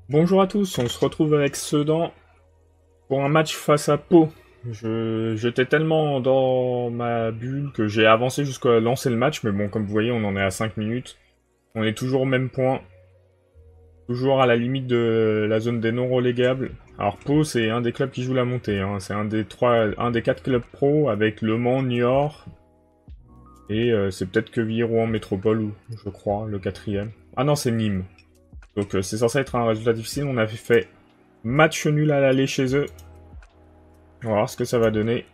Bonjour à tous, on se retrouve avec Sedan pour un match face à Pau. J'étais tellement dans ma bulle que j'ai avancé jusqu'à lancer le match, mais bon, comme vous voyez, on en est à 5 minutes. On est toujours au même point, toujours à la limite de la zone des non relégables. Alors Pau, c'est un des clubs qui joue la montée, hein. C'est un des 4 clubs pro avec Le Mans, Niort, et c'est peut-être que Villeroy en métropole, ou je crois, le quatrième. Ah non, c'est Nîmes. Donc c'est censé être un résultat difficile. On avait fait match nul à l'aller chez eux. On va voir ce que ça va donner.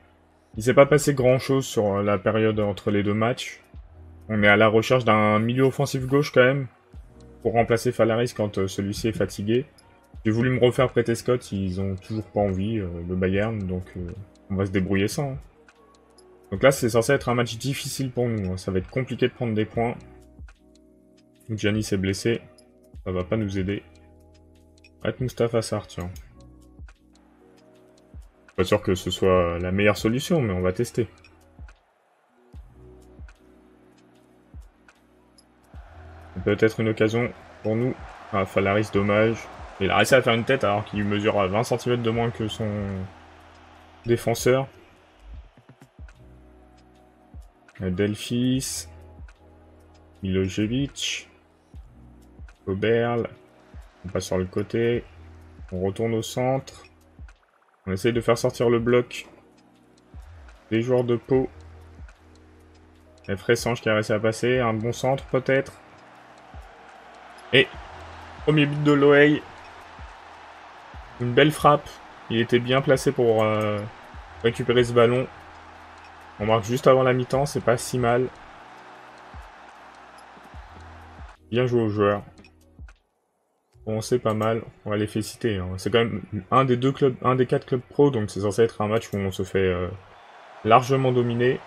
Il s'est pas passé grand chose sur la période entre les deux matchs. On est à la recherche d'un milieu offensif gauche quand même, pour remplacer Falaris quand celui-ci est fatigué. J'ai voulu me refaire prêter Scott, ils ont toujours pas envie, le Bayern, donc on va se débrouiller sans. Hein. Donc là c'est censé être un match difficile pour nous, hein. Ça va être compliqué de prendre des points. Gianni s'est blessé, ça va pas nous aider. Arrête Mustapha Sarr, tiens. Pas sûr que ce soit la meilleure solution, mais on va tester. Peut-être une occasion pour nous. Ah, Falaris, dommage. Il a réussi à faire une tête alors qu'il mesure à 20 cm de moins que son défenseur. Delphis. Milojevic. Oberl. On passe sur le côté. On retourne au centre. On essaye de faire sortir le bloc des joueurs de Pau. Et Fressange qui a réussi à passer. Un bon centre peut-être. Et premier but de Loeil. Une belle frappe. Il était bien placé pour récupérer ce ballon. On marque juste avant la mi-temps, c'est pas si mal. Bien joué aux joueurs. Bon, c'est pas mal, on va les féliciter. Hein. C'est quand même un des 4 clubs pro, donc c'est censé être un match où on se fait largement dominer.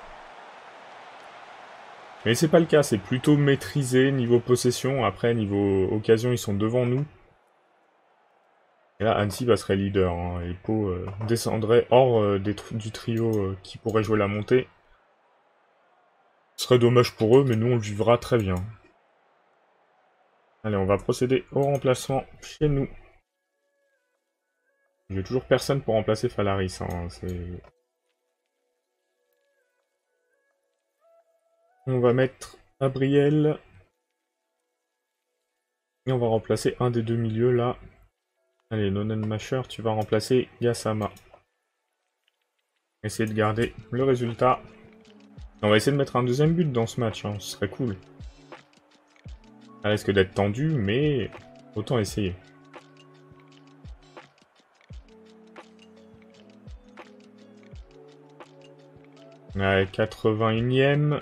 Mais c'est pas le cas, c'est plutôt maîtrisé niveau possession. Après, niveau occasion, ils sont devant nous. Et là, Annecy passerait leader, hein, et Pau descendrait hors du trio qui pourrait jouer la montée. Ce serait dommage pour eux, mais nous on le vivra très bien. Allez, on va procéder au remplacement chez nous. J'ai toujours personne pour remplacer Falaris, hein, On va mettre Gabriel. Et on va remplacer un des deux milieux, là. Allez, Nonenmacher, tu vas remplacer Yassama. Essayer de garder le résultat. On va essayer de mettre un deuxième but dans ce match, hein, ce serait cool. Ça risque d'être tendu, mais autant essayer. Ouais, 81ème.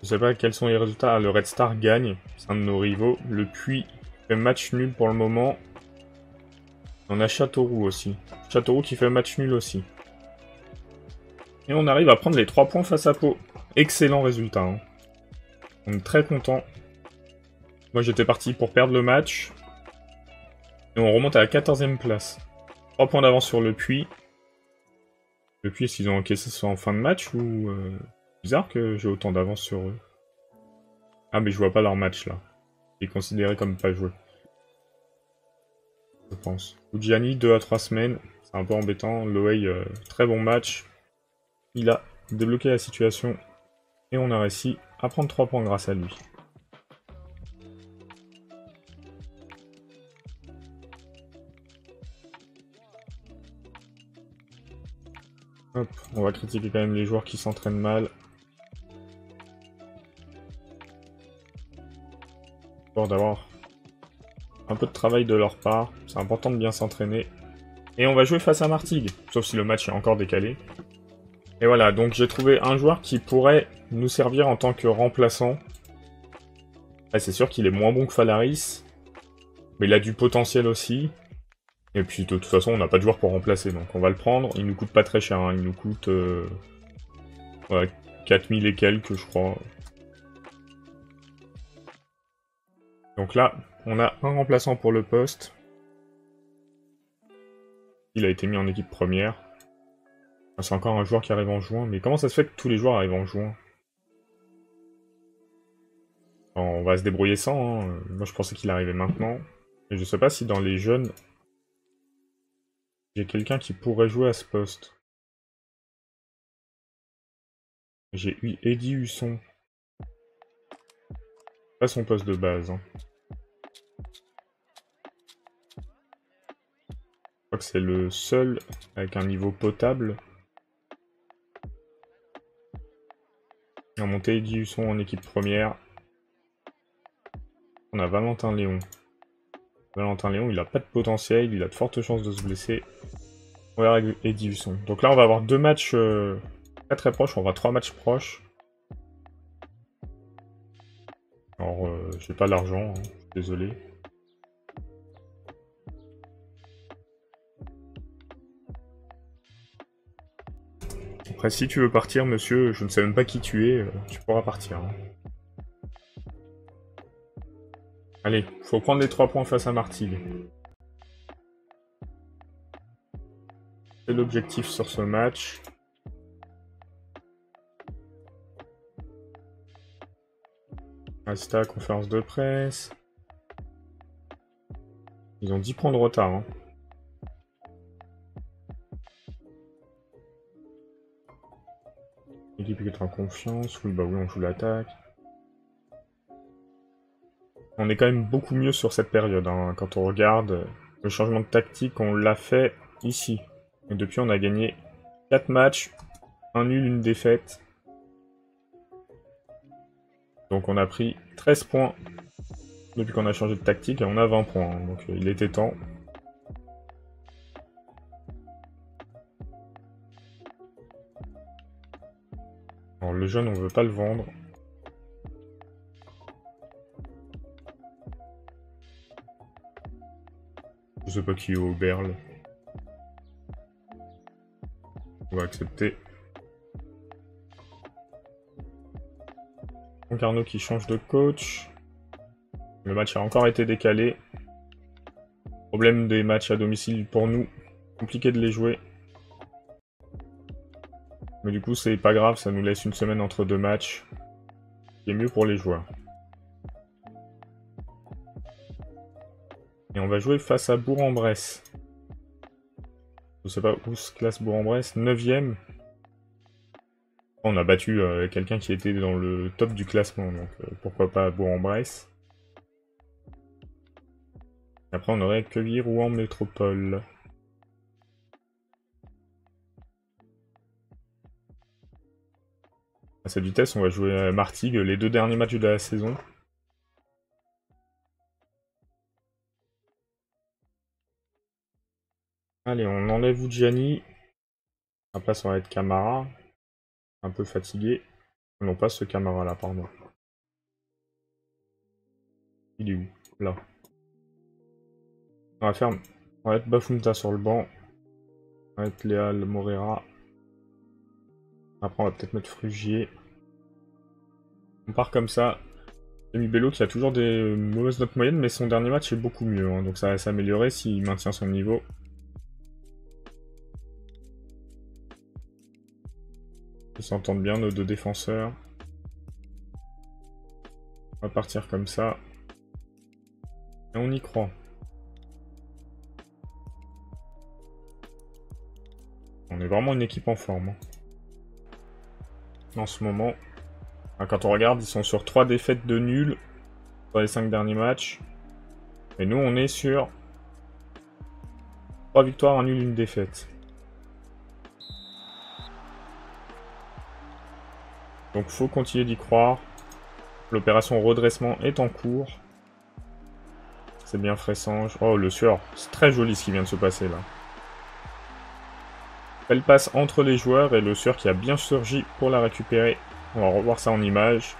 Je sais pas quels sont les résultats. Le Red Star gagne. C'est un de nos rivaux. Le Puy fait match nul pour le moment. On a Châteauroux aussi. Châteauroux qui fait match nul aussi. Et on arrive à prendre les 3 points face à Pau. Excellent résultat. Hein. On est très content. Moi j'étais parti pour perdre le match. Et on remonte à la 14ème place. 3 points d'avance sur le Puy. Le Puy, s'ils ont encaissé ça en fin de match ou... Bizarre que j'ai autant d'avance sur eux. Ah mais je vois pas leur match là. Il est considéré comme pas joué. Je pense. Gianni, 2 à 3 semaines. C'est un peu embêtant. Loeil, très bon match. Il a débloqué la situation. Et on a réussi à prendre 3 points grâce à lui. Hop, on va critiquer quand même les joueurs qui s'entraînent mal. Pour d'avoir un peu de travail de leur part. C'est important de bien s'entraîner. Et on va jouer face à Martigues. Sauf si le match est encore décalé. Et voilà, donc j'ai trouvé un joueur qui pourrait nous servir en tant que remplaçant. Ah, c'est sûr qu'il est moins bon que Falaris. Mais il a du potentiel aussi. Et puis de toute façon, on n'a pas de joueur pour remplacer. Donc on va le prendre. Il nous coûte pas très cher. Hein. Il nous coûte ouais, 4000 et quelques, je crois. Donc là, on a un remplaçant pour le poste. Il a été mis en équipe première. C'est encore un joueur qui arrive en juin. Mais comment ça se fait que tous les joueurs arrivent en juin? On va se débrouiller sans, hein. Moi je pensais qu'il arrivait maintenant. Et je sais pas si dans les jeunes, j'ai quelqu'un qui pourrait jouer à ce poste. J'ai eu Eddie Husson. Pas son poste de base, hein. Je crois que c'est le seul avec un niveau potable. On a monté Eddie Husson en équipe première. On a Valentin Léon. Valentin Léon, il a pas de potentiel, il a de fortes chances de se blesser. On verra avec Eddie Husson. Donc là, on va avoir 2 matchs très très proches, on va avoir 3 matchs proches. Alors, j'ai pas l'argent, hein, désolé. Après, si tu veux partir, monsieur, je ne sais même pas qui tu es, tu pourras partir. Hein. Allez, faut prendre les 3 points face à Martigues. C'est l'objectif sur ce match. Insta, conférence de presse. Ils ont 10 points de retard. Hein. L'équipe est en confiance. Oui, bah oui, on joue l'attaque. On est quand même beaucoup mieux sur cette période. Hein. Quand on regarde le changement de tactique, on l'a fait ici. Et depuis, on a gagné 4 matchs, un nul, une défaite. Donc on a pris 13 points depuis qu'on a changé de tactique et on a 20 points. Hein. Donc il était temps. Alors le jeune, on veut pas le vendre. Je sais pas qui est au Berle. On va accepter. Concarneau qui change de coach. Le match a encore été décalé. Problème des matchs à domicile pour nous. Compliqué de les jouer. Mais du coup, c'est pas grave, ça nous laisse une semaine entre 2 matchs. Ce qui est mieux pour les joueurs. Et on va jouer face à Bourg-en-Bresse. Je sais pas où se classe Bourg-en-Bresse. 9ème. On a battu quelqu'un qui était dans le top du classement, donc pourquoi pas Bourg-en-Bresse. Après, on aurait Quevilly, Rouen, Métropole. À cette vitesse, on va jouer à Martigues, les 2 derniers matchs de la saison. Allez, on enlève Udjani. À la place, on va être Camara. Un peu fatigué. Non, pas ce Camara là, pardon. Il est où? Là. On va mettre Bafunta sur le banc. On va mettre Léal Morera. Après, on va peut-être mettre Frugier. On part comme ça. Demi Bello qui a toujours des mauvaises notes moyennes, mais son dernier match est beaucoup mieux. Hein, donc ça va s'améliorer s'il maintient son niveau. Ils s'entendent bien, nos 2 défenseurs. On va partir comme ça. Et on y croit. On est vraiment une équipe en forme. Hein. En ce moment, quand on regarde, ils sont sur 3 défaites de nul sur les 5 derniers matchs. Et nous, on est sur 3 victoires, un nul, une défaite. Donc faut continuer d'y croire. L'opération redressement est en cours. C'est bien Fressange. Oh, le sueur. C'est très joli ce qui vient de se passer là. Elle passe entre les joueurs et le sueur qui a bien surgi pour la récupérer. On va revoir ça en image.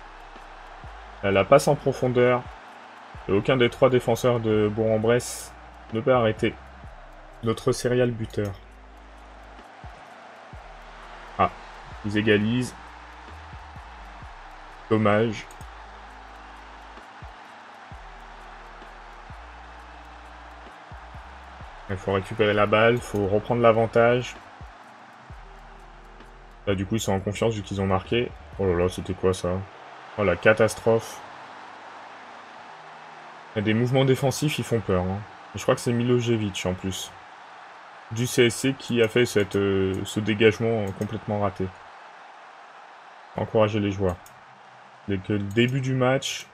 La passe en profondeur. Et aucun des 3 défenseurs de Bourg-en-Bresse ne peut arrêter notre serial buteur. Ah, ils égalisent. Dommage. Il faut récupérer la balle, il faut reprendre l'avantage. Là, du coup, ils sont en confiance vu qu'ils ont marqué. Oh là là, c'était quoi ça? Oh la catastrophe. Il y a des mouvements défensifs, ils font peur. Hein. Et je crois que c'est Milojevic en plus. Du CSC qui a fait ce dégagement complètement raté. Encourager les joueurs. Dès que le début du match,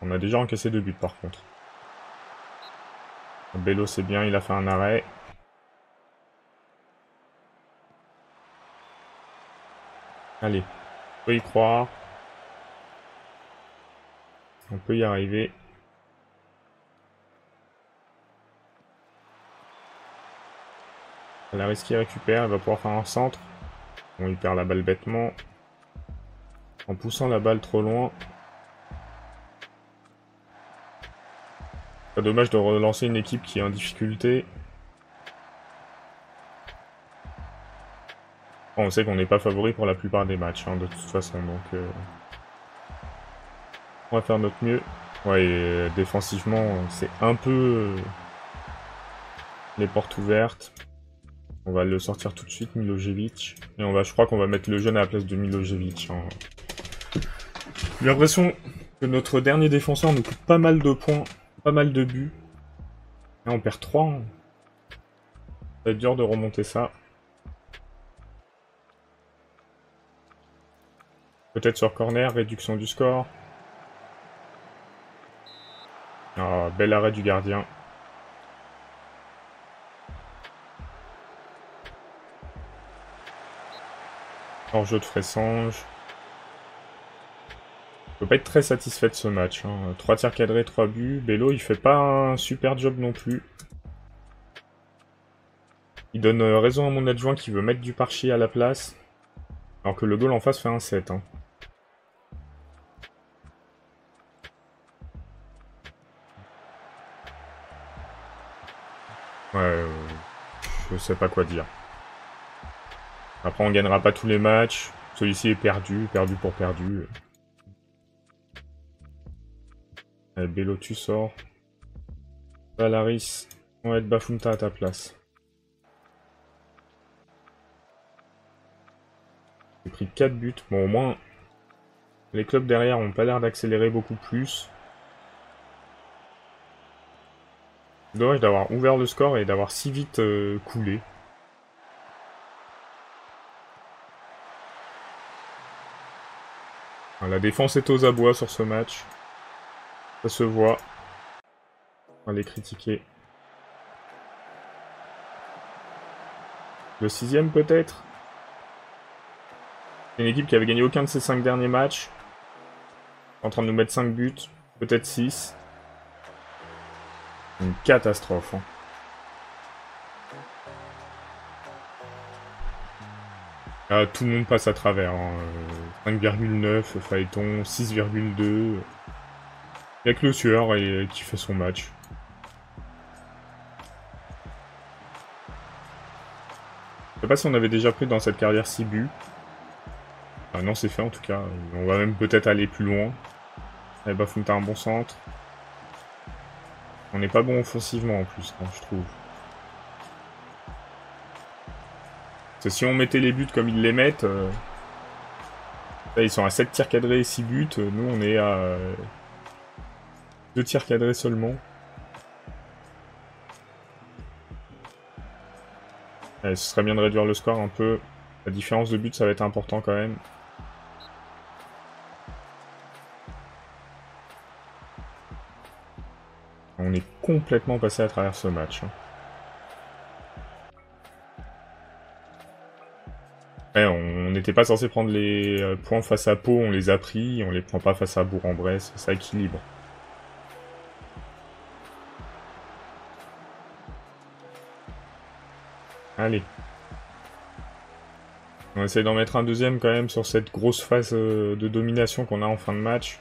on a déjà encaissé 2 buts par contre. Bello c'est bien, il a fait un arrêt. Allez, on peut y croire. On peut y arriver. La risque qui récupère, il va pouvoir faire un centre. Bon, il perd la balle bêtement. En poussant la balle trop loin. C'est dommage de relancer une équipe qui est en difficulté. Bon, on sait qu'on n'est pas favori pour la plupart des matchs, hein, de toute façon, donc... On va faire notre mieux. Ouais, et, défensivement, c'est un peu... les portes ouvertes. On va le sortir tout de suite, Milojevic. Et je crois qu'on va mettre le jeune à la place de Milojevic. Hein. J'ai l'impression que notre dernier défenseur nous coûte pas mal de points, pas mal de buts. Là, on perd 3. Hein. Ça va être dur de remonter ça. Peut-être sur corner, réduction du score. Ah, bel arrêt du gardien. Hors-jeu de Fressange. Je peux pas être très satisfait de ce match. Hein. 3 tirs cadrés, 3 buts. Bello, il fait pas un super job non plus. Il donne raison à mon adjoint qui veut mettre du Parchi à la place. Alors que le goal en face fait un 7. Hein. Ouais, je sais pas quoi dire. Après, on gagnera pas tous les matchs. Celui-ci est perdu, perdu pour perdu. Allez, Bello, tu sors. Valaris, on va être Bafunta à ta place. J'ai pris 4 buts. Bon, au moins, les clubs derrière ont pas l'air d'accélérer beaucoup plus. C'est dommage d'avoir ouvert le score et d'avoir si vite coulé. La défense est aux abois sur ce match. Ça se voit. On va les critiquer. Le 6ème peut-être. C'est une équipe qui avait gagné aucun de ses 5 derniers matchs. En train de nous mettre 5 buts. Peut-être 6. Une catastrophe. Hein. Ah, tout le monde passe à travers. Hein. 5,9, Phaéton, 6,2. Il n'y a que le Sueur qui fait son match. Je sais pas si on avait déjà pris dans cette carrière 6 buts. Ah non, c'est fait en tout cas. On va même peut-être aller plus loin. Allez, Bafunta un bon centre. On n'est pas bon offensivement en plus, hein, je trouve. Parce que si on mettait les buts comme ils les mettent... Là, ils sont à 7 tirs cadrés et 6 buts. Nous, on est à 2 tirs cadrés seulement. Allez, ce serait bien de réduire le score un peu. La différence de but, ça va être important quand même. On est complètement passé à travers ce match. Ouais, on n'était pas censé prendre les points face à Pau, on les a pris, on les prend pas face à Bourg-en-Bresse, ça équilibre. Allez. On va essayer d'en mettre un deuxième quand même sur cette grosse phase de domination qu'on a en fin de match.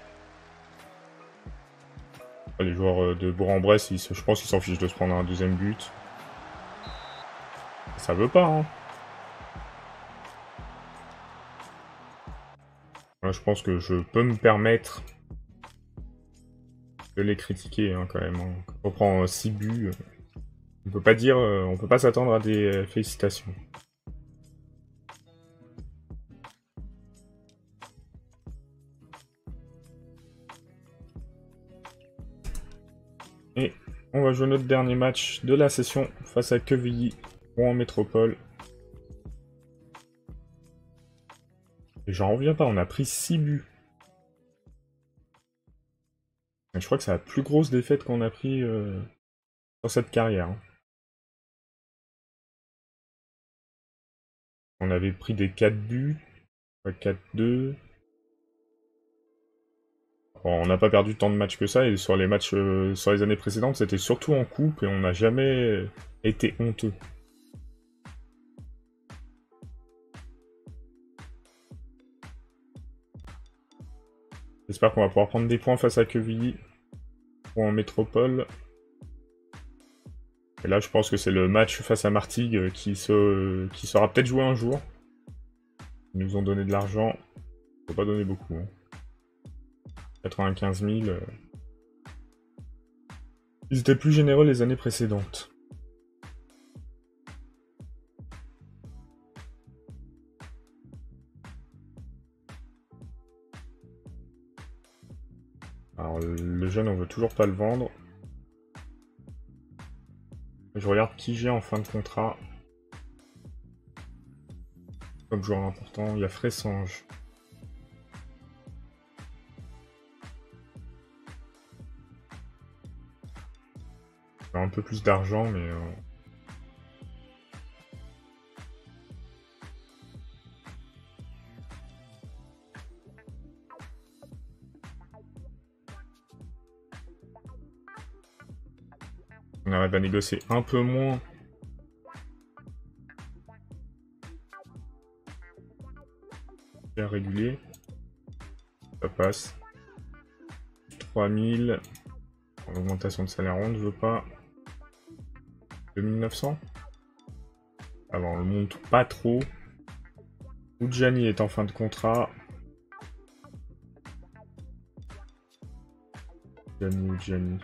Les joueurs de Bourg-en-Bresse, je pense qu'ils s'en fichent de se prendre un deuxième but. Ça veut pas, hein. Là, je pense que je peux me permettre de les critiquer hein, quand même. Hein. Quand on prend 6 buts, on peut pas dire, on peut pas s'attendre à des félicitations. Et on va jouer notre dernier match de la session face à Quevilly, Rouen Métropole. Et j'en reviens pas, on a pris 6 buts. Et je crois que c'est la plus grosse défaite qu'on a pris sur cette carrière. Hein. On avait pris des 4 buts, 4-2. Bon, on n'a pas perdu tant de matchs que ça, et sur les matchs sur les années précédentes, c'était surtout en coupe, et on n'a jamais été honteux. J'espère qu'on va pouvoir prendre des points face à Quevilly, ou en métropole. Et là, je pense que c'est le match face à Martigues qui sera peut-être joué un jour. Ils nous ont donné de l'argent. Faut pas donner beaucoup. Hein. 95 000. Ils étaient plus généreux les années précédentes. Alors, le jeune, on veut toujours pas le vendre. Je regarde qui j'ai en fin de contrat. Comme joueur important, il y a Fressange. Un peu plus d'argent, mais... on arrive à négocier un peu moins. Bien régulier. Ça passe. 3000. L'augmentation de salaire, on ne veut pas. 2900. Alors, on le monte pas trop. Oudjani est en fin de contrat. Oudjani.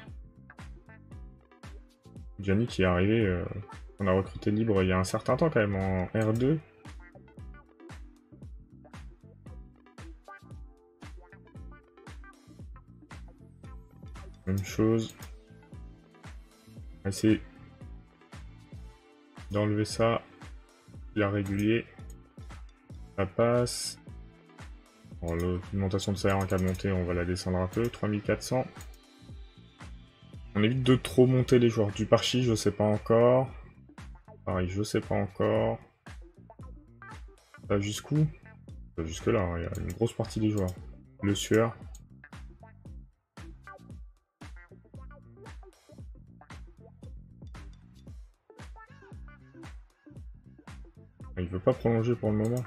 Oudjani qui est arrivé, on a recruté libre il y a un certain temps quand même, en R2. Même chose. On va essayer d'enlever ça. Bien régulier. Ça passe. L'augmentation de salaire en cas de montée, on va la descendre un peu. 3400. On évite de trop monter les joueurs. Du Parchi, je sais pas encore. Pareil, je sais pas encore. Ça jusqu'où? Jusque là, hein, il y a une grosse partie des joueurs. Le Sueur. Il veut pas prolonger pour le moment.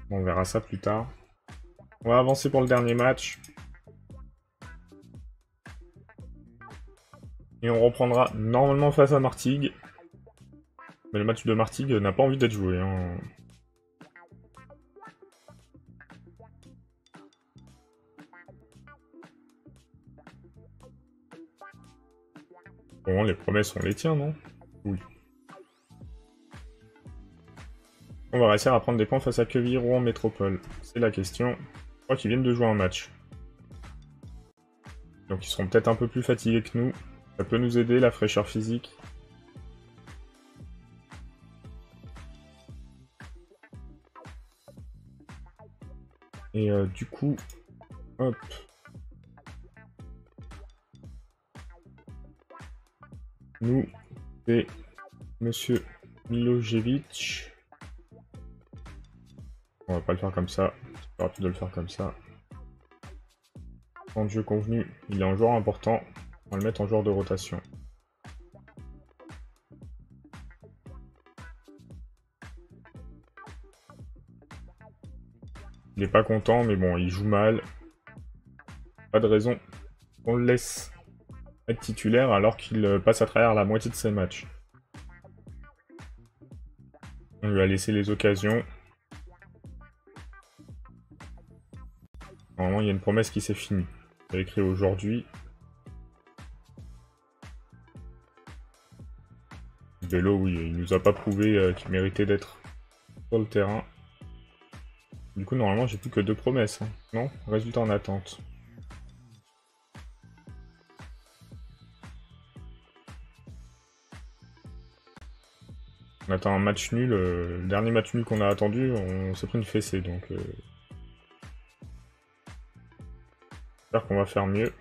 On verra ça plus tard. On va avancer pour le dernier match. Et on reprendra normalement face à Martigues. Mais le match de Martigues n'a pas envie d'être joué. Hein. Bon, les promesses, on les tient, non? Oui. On va réussir à prendre des points face à Quevilly, Rouen Métropole. C'est la question. Je crois qu'ils viennent de jouer un match. Donc ils seront peut-être un peu plus fatigués que nous. Ça peut nous aider, la fraîcheur physique. Et du coup... Hop. Nous, c'est Monsieur Milojevic. On va pas le faire comme ça. C'est pas rapide de le faire comme ça. Temps de jeu convenu, il est un joueur important. On va le mettre en joueur de rotation. Il est pas content, mais bon, il joue mal. Pas de raison qu'on le laisse être titulaire alors qu'il passe à travers la moitié de ses matchs. On lui a laissé les occasions. Normalement, il y a une promesse qui s'est finie. C'est écrit aujourd'hui. Bello, oui, il nous a pas prouvé qu'il méritait d'être sur le terrain. Du coup, normalement, j'ai plus que 2 promesses. Hein. Non? Résultat en attente. On attend un match nul. Le dernier match nul qu'on a attendu, on s'est pris une fessée, donc... J'espère qu'on va faire mieux.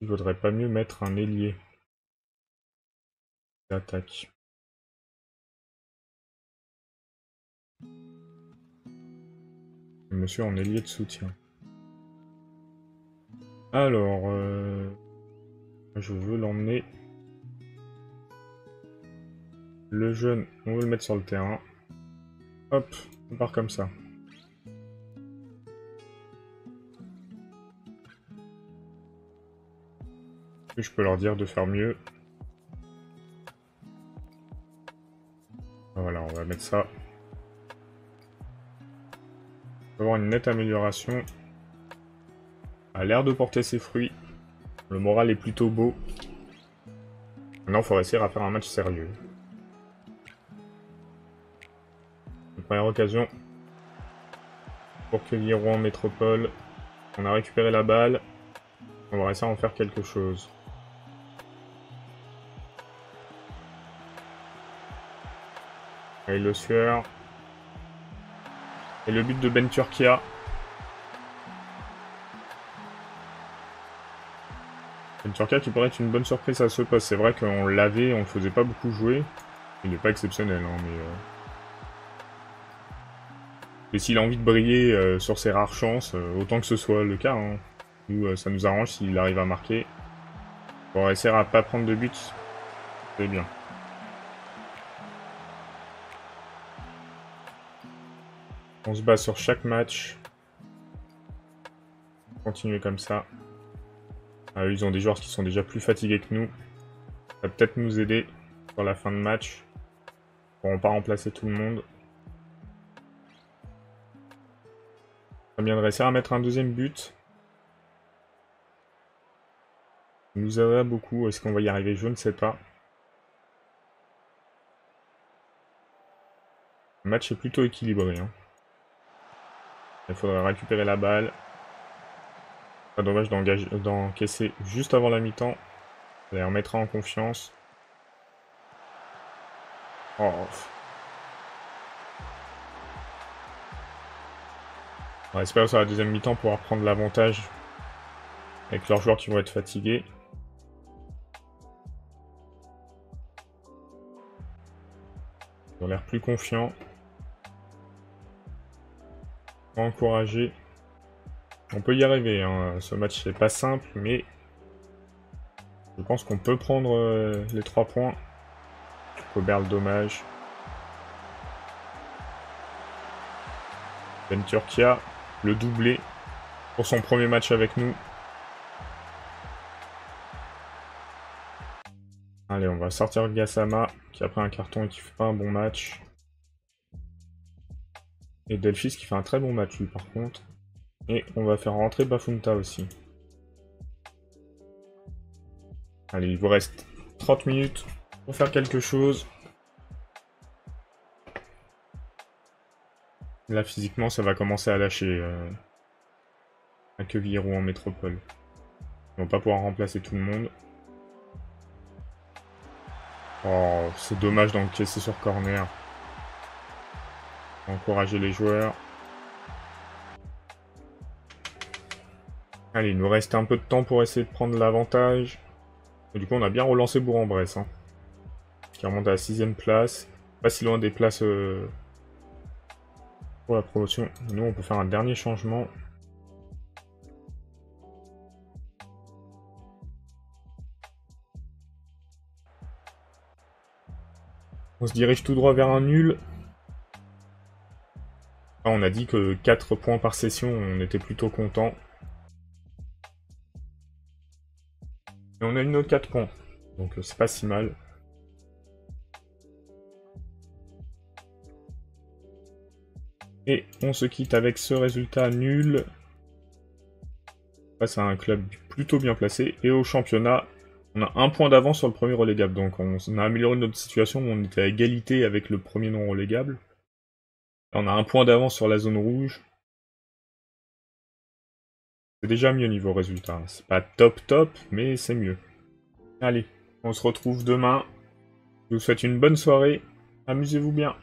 Il vaudrait pas mieux mettre un ailier d'attaque. Monsieur en ailier de soutien. Alors, je veux l'emmener. Le jeune, on veut le mettre sur le terrain. Hop, on part comme ça. Et je peux leur dire de faire mieux. Voilà, on va mettre ça. On va avoir une nette amélioration. A l'air de porter ses fruits. Le moral est plutôt beau. Maintenant, il faut réussir à faire un match sérieux. Une première occasion pour que Rouen en métropole. On a récupéré la balle. On va réussir à en faire quelque chose. Allez, le sueur. Et le but de Ben Turkia. Ben Turkia qui pourrait être une bonne surprise à ce poste. C'est vrai qu'on l'avait, on le faisait pas beaucoup jouer. Il n'est pas exceptionnel, hein, mais... Et s'il a envie de briller sur ses rares chances, autant que ce soit le cas. Hein. Nous, ça nous arrange s'il arrive à marquer. On va essayer à pas prendre de but. C'est bien. On se bat sur chaque match. Continuer comme ça. Ah, eux, ils ont des joueurs qui sont déjà plus fatigués que nous. Ça va peut-être nous aider sur la fin de match. Ils pourront pas remplacer tout le monde. Ça bien de réussir à mettre un deuxième but. Ça nous aiderait beaucoup. Est-ce qu'on va y arriver? Je ne sais pas. Le match est plutôt équilibré. Hein. Il faudrait récupérer la balle. Pas dommage d'encaisser juste avant la mi-temps. Ça les remettra en confiance. Oh. On va espérer sur la deuxième mi-temps pouvoir prendre l'avantage avec leurs joueurs qui vont être fatigués. Ils ont l'air plus confiants. Encourager. On peut y arriver, hein. Ce match n'est pas simple, mais je pense qu'on peut prendre les 3 points. Cobert le dommage. Ben Turkia, le doublé pour son premier match avec nous. Allez, on va sortir Gassama, qui a pris un carton et qui fait pas un bon match. Et Delphis qui fait un très bon match lui par contre. Et on va faire rentrer Bafunta aussi. Allez, il vous reste 30 minutes pour faire quelque chose. Là, physiquement, ça va commencer à lâcher. À Queville-Rouen en métropole. Ils vont pas pouvoir remplacer tout le monde. Oh, c'est dommage d'encaisser sur corner. Encourager les joueurs. Allez, il nous reste un peu de temps pour essayer de prendre l'avantage. Du coup, on a bien relancé Bourg-en-Bresse. Hein, qui remonte à la 6ème place. Pas si loin des places pour la promotion. Nous, on peut faire un dernier changement. On se dirige tout droit vers un nul. Ah, on a dit que 4 points par session, on était plutôt content. Et on a une autre 4 points. Donc c'est pas si mal. Et on se quitte avec ce résultat nul. Face à un club plutôt bien placé. Et au championnat, on a un point d'avance sur le premier relégable. Donc on a amélioré notre situation. On était à égalité avec le premier non relégable. On a un point d'avance sur la zone rouge. C'est déjà mieux niveau résultat. C'est pas top top, mais c'est mieux. Allez, On se retrouve demain. Je vous souhaite une bonne soirée. Amusez-vous bien.